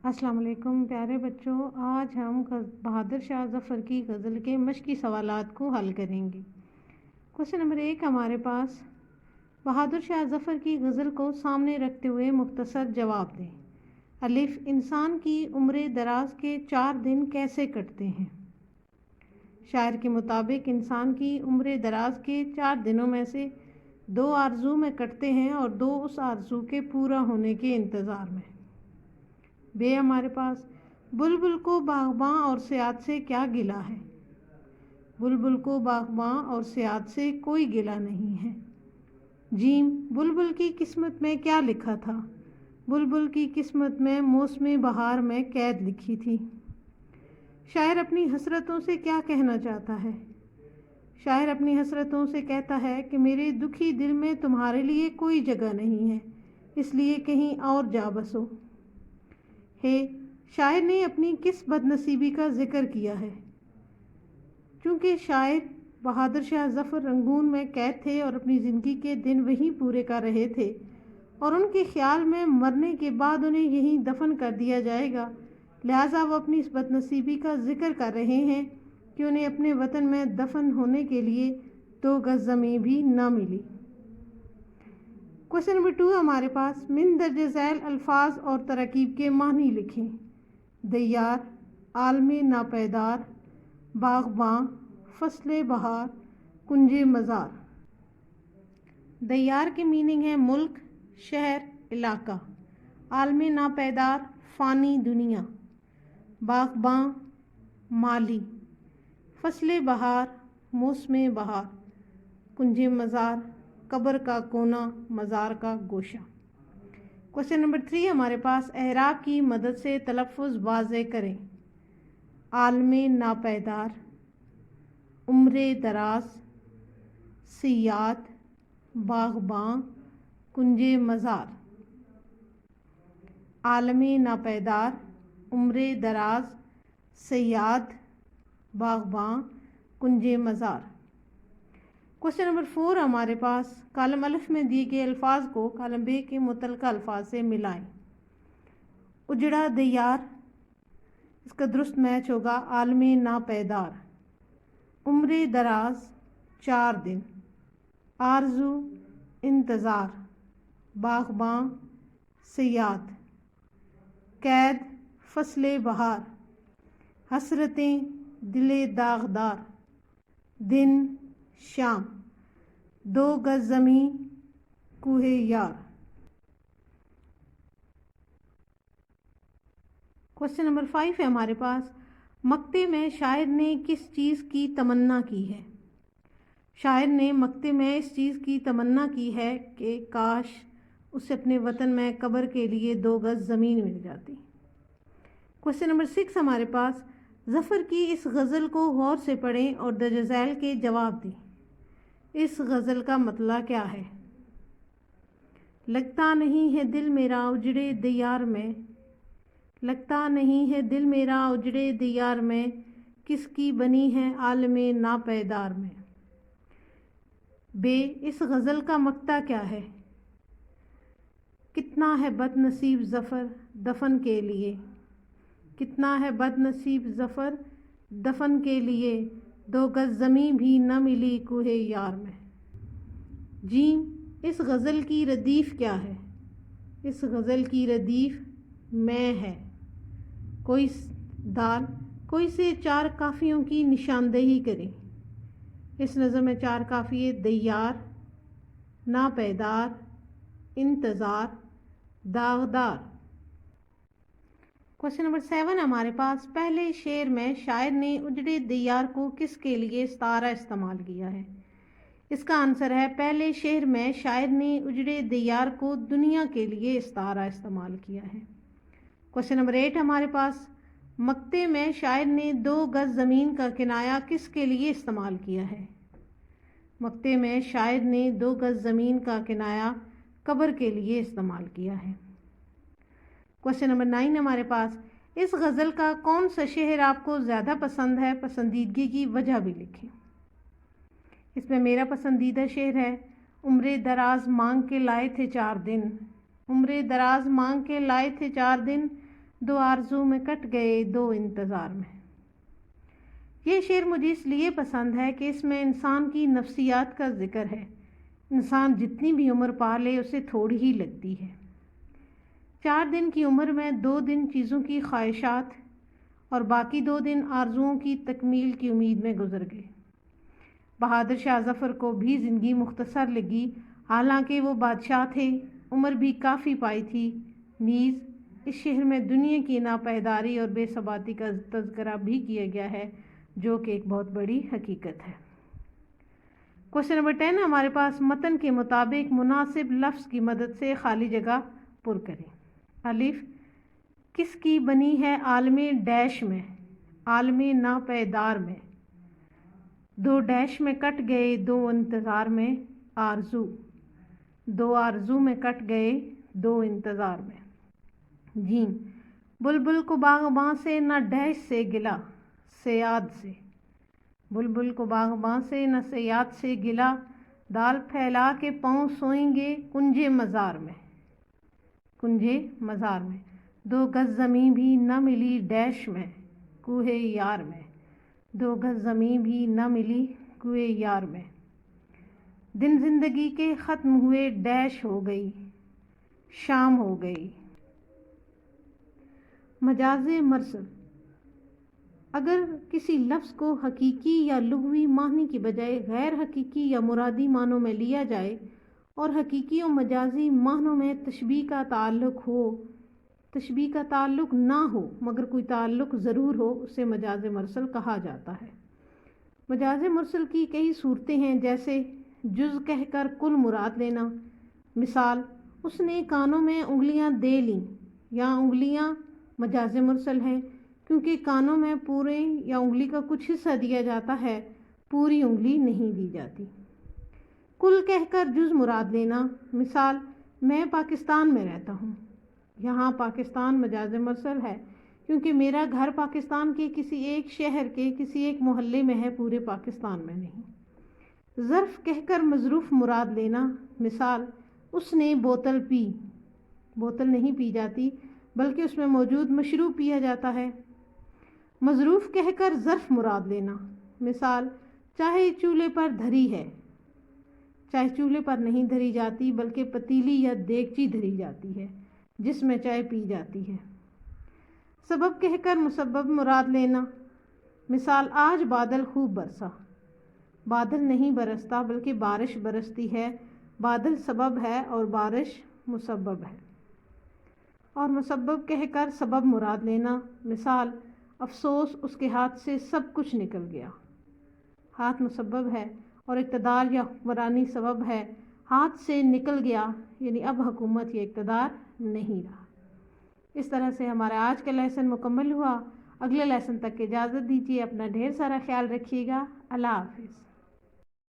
السلام علیکم پیارے بچوں، آج ہم بہادر شاہ ظفر کی غزل کے مشقی سوالات کو حل کریں گے۔ کوشچن نمبر 1 ہمارے پاس، بہادر شاہ ظفر کی غزل کو سامنے رکھتے ہوئے مختصر جواب دیں۔ الف، انسان کی عمر دراز کے 4 دن کیسے کٹتے ہیں؟ شاعر کے مطابق انسان کی عمر دراز کے 4 دنوں میں سے 2 آرزو میں کٹتے ہیں اور 2 اس آرزو کے پورا ہونے کے انتظار میں۔ بے ہمارے پاس، بلبل کو باغباں اور صیاد سے کیا گلہ ہے؟ بلبل کو باغباں اور صیاد سے کوئی گلہ نہیں ہے۔ جیم، بلبل کی قسمت میں کیا لکھا تھا؟ بلبل کی قسمت میں موسم بہار میں قید لکھی تھی۔ شاعر اپنی حسرتوں سے کیا کہنا چاہتا ہے؟ شاعر اپنی حسرتوں سے کہتا ہے کہ میرے دکھی دل میں تمہارے لیے کوئی جگہ نہیں ہے، اس لیے کہیں اور جا بسو۔ شاعر نے اپنی کس بد نصیبی کا ذکر کیا ہے؟ چونکہ شاعر بہادر شاہ ظفر رنگون میں قید تھے اور اپنی زندگی کے دن وہیں پورے کر رہے تھے اور ان کے خیال میں مرنے کے بعد انہیں یہیں دفن کر دیا جائے گا، لہٰذا وہ اپنی اس بد نصیبی کا ذکر کر رہے ہیں کہ انہیں اپنے وطن میں دفن ہونے کے لیے 2 گز زمین بھی نہ ملی۔ کوشچن نمبر 2 ہمارے پاس، من درج ذیل الفاظ اور تراکیب کے معنی لکھیں۔ دیار، عالم ناپیدار، باغباں، فصل بہار، کنج مزار۔ دیار کے میننگ ہے ملک، شہر، علاقہ۔ عالم ناپیدار، فانی دنیا۔ باغباں، مالی۔ فصل بہار، موسم بہار۔ کنج مزار، قبر کا کونا، مزار کا گوشہ۔ کوشچن نمبر 3 ہمارے پاس، اعراب کی مدد سے تلفظ واضح کریں۔ عالم ناپیدار، عمر دراز، صیاد، باغباں، کنج مزار۔ عالم ناپیدار، عمر دراز، صیاد، باغباں، کنج مزار۔ کوشچن نمبر 4 ہمارے پاس، کالم الف میں دیے گئے الفاظ کو کالم ب کے متعلقہ الفاظ سے ملائیں۔ اجڑا دیار، اس کا درست میچ ہوگا عالم ناپیدار۔ عمر دراز، 4 دن۔ آرزو، انتظار۔ باغباں، صیاد۔ قید، فصل بہار۔ حسرتیں، دل داغدار۔ دن، شام۔ 2 گز زمیں، کوہ یار۔ کوشچن نمبر 5 ہے ہمارے پاس، مقطع میں شاعر نے کس چیز کی تمنا کی ہے؟ شاعر نے مقطع میں اس چیز کی تمنا کی ہے کہ کاش اسے اپنے وطن میں قبر کے لیے 2 گز زمین مل جاتی۔ کوشچن نمبر 6 ہمارے پاس، ظفر کی اس غزل کو غور سے پڑھیں اور درج ذیل کے جواب دیں۔ اس غزل کا مطلع کیا ہے؟ لگتا نہیں ہے دل میرا اجڑے دیار میں، لگتا نہیں ہے دل میرا اجڑے دیار میں، کس کی بنی ہے عالم ناپیدار میں۔ بے، اس غزل کا مقطع کیا ہے؟ کتنا ہے بد نصیب ظفر دفن کے لیے، کتنا ہے بد نصیب ظفر دفن کے لیے، 2 گز زمیں بھی نہ ملی کوہ یار میں۔ جیم، اس غزل کی ردیف کیا ہے؟ اس غزل کی ردیف میں ہے۔ کوئی سے 4 قافیوں کی نشاندہی کریں۔ اس نظم میں 4 قافیے دیار، ناپیدار، انتظار، داغدار۔ کوشچن نمبر 7 ہمارے پاس، پہلے شعر میں شاعر نے اجڑے دیار کو کس کے لیے استعارہ استعمال کیا ہے؟ اس کا آنسر ہے پہلے شعر میں شاعر نے اجڑے دیار کو دنیا کے لیے استعارہ استعمال کیا ہے۔ کوشچن نمبر 8 ہمارے پاس، مقطع میں شاعر نے 2 گز زمین کا کنایہ کس کے لیے استعمال کیا ہے؟ مقطع میں شاعر نے 2 گز زمین کا کنایہ قبر کے لیے استعمال کیا ہے۔ کوشچن نمبر 9 ہمارے پاس، اس غزل کا کون سا شعر آپ کو زیادہ پسند ہے؟ پسندیدگی کی وجہ بھی لکھیں۔ اس میں میرا پسندیدہ شعر ہے، عمر دراز مانگ کے لائے تھے 4 دن، عمر دراز مانگ کے لائے تھے 4 دن، دو آرزو میں کٹ گئے دو انتظار میں۔ یہ شعر مجھے اس لیے پسند ہے کہ اس میں انسان کی نفسیات کا ذکر ہے۔ انسان جتنی بھی عمر پا لے اسے تھوڑی ہی لگتی ہے۔ 4 دن کی عمر میں 2 دن چیزوں کی خواہشات اور باقی 2 دن آرزوؤں کی تکمیل کی امید میں گزر گئے۔ بہادر شاہ ظفر کو بھی زندگی مختصر لگی، حالانکہ وہ بادشاہ تھے، عمر بھی کافی پائی تھی۔ نیز اس شعر میں دنیا کی ناپائیداری اور بے ثباتی کا تذکرہ بھی کیا گیا ہے، جو کہ ایک بہت بڑی حقیقت ہے۔ کوشچن نمبر 10 ہمارے پاس متن کے مطابق مناسب لفظ کی مدد سے خالی جگہ پر کریں۔ الف، کس کی بنی ہے عالم ڈیش میں، عالم ناپائیدار میں؟ 2 ڈیش میں کٹ گئے 2 انتظار میں، آرزو۔ 2 آرزو میں کٹ گئے 2 انتظار میں۔ جیم، بلبل کو باغباں سے نہ ڈیش سے گلا، صیاد سے۔ بلبل کو باغباں سے نہ صیاد سے گلا، دال پھیلا کے پاؤں سوئیں گے کنجے مزار میں، کنجے مزار میں۔ 2 گز زمیں بھی نہ ملی ڈیش میں، کوہ یار میں۔ 2 گز زمیں بھی نہ ملی کوہ یار میں۔ دن زندگی کے ختم ہوئے ڈیش ہو گئی، شام ہو گئی۔ مجاز مرسل، اگر کسی لفظ کو حقیقی یا لغوی معنی کی بجائے غیر حقیقی یا مرادی معنوں میں لیا جائے اور حقیقی و مجازی معنوں میں تشبیہ کا تعلق ہو، تشبیہ کا تعلق نہ ہو مگر کوئی تعلق ضرور ہو، اسے مجاز مرسل کہا جاتا ہے۔ مجاز مرسل کی کئی صورتیں ہیں، جیسے جز کہہ کر کل مراد لینا۔ مثال، اس نے کانوں میں انگلیاں دے لیں، یا انگلیاں مجاز مرسل ہیں کیونکہ کانوں میں پورے یا انگلی کا کچھ حصہ دیا جاتا ہے، پوری انگلی نہیں دی جاتی۔ کل کہہ کر جز مراد لینا۔ مثال، میں پاکستان میں رہتا ہوں، یہاں پاکستان مجاز مرسل ہے کیونکہ میرا گھر پاکستان کے کسی ایک شہر کے کسی ایک محلے میں ہے، پورے پاکستان میں نہیں۔ ظرف کہہ کر مظروف مراد لینا۔ مثال، اس نے بوتل پی، بوتل نہیں پی جاتی بلکہ اس میں موجود مشروب پیا جاتا ہے۔ مظروف کہہ کر ظرف مراد لینا۔ مثال، چائے چولہے پر دھری ہے، چائے چولہے پر نہیں دھری جاتی بلکہ پتیلی یا دیگچی دھری جاتی ہے جس میں چائے پی جاتی ہے۔ سبب کہہ کر مسبب مراد لینا۔ مثال، آج بادل خوب برسا، بادل نہیں برستا بلکہ بارش برستی ہے، بادل سبب ہے اور بارش مسبب ہے۔ اور مسبب کہہ کر سبب مراد لینا۔ مثال، افسوس اس کے ہاتھ سے سب کچھ نکل گیا۔ ہاتھ مسبب ہے اور اقتدار یا حکمرانی سبب ہے، ہاتھ سے نکل گیا یعنی اب حکومت یا اقتدار نہیں رہا۔ اس طرح سے ہمارا آج کا لیسن مکمل ہوا۔ اگلے لیسن تک اجازت دیجیے، اپنا ڈھیر سارا خیال رکھیے گا۔ اللہ حافظ۔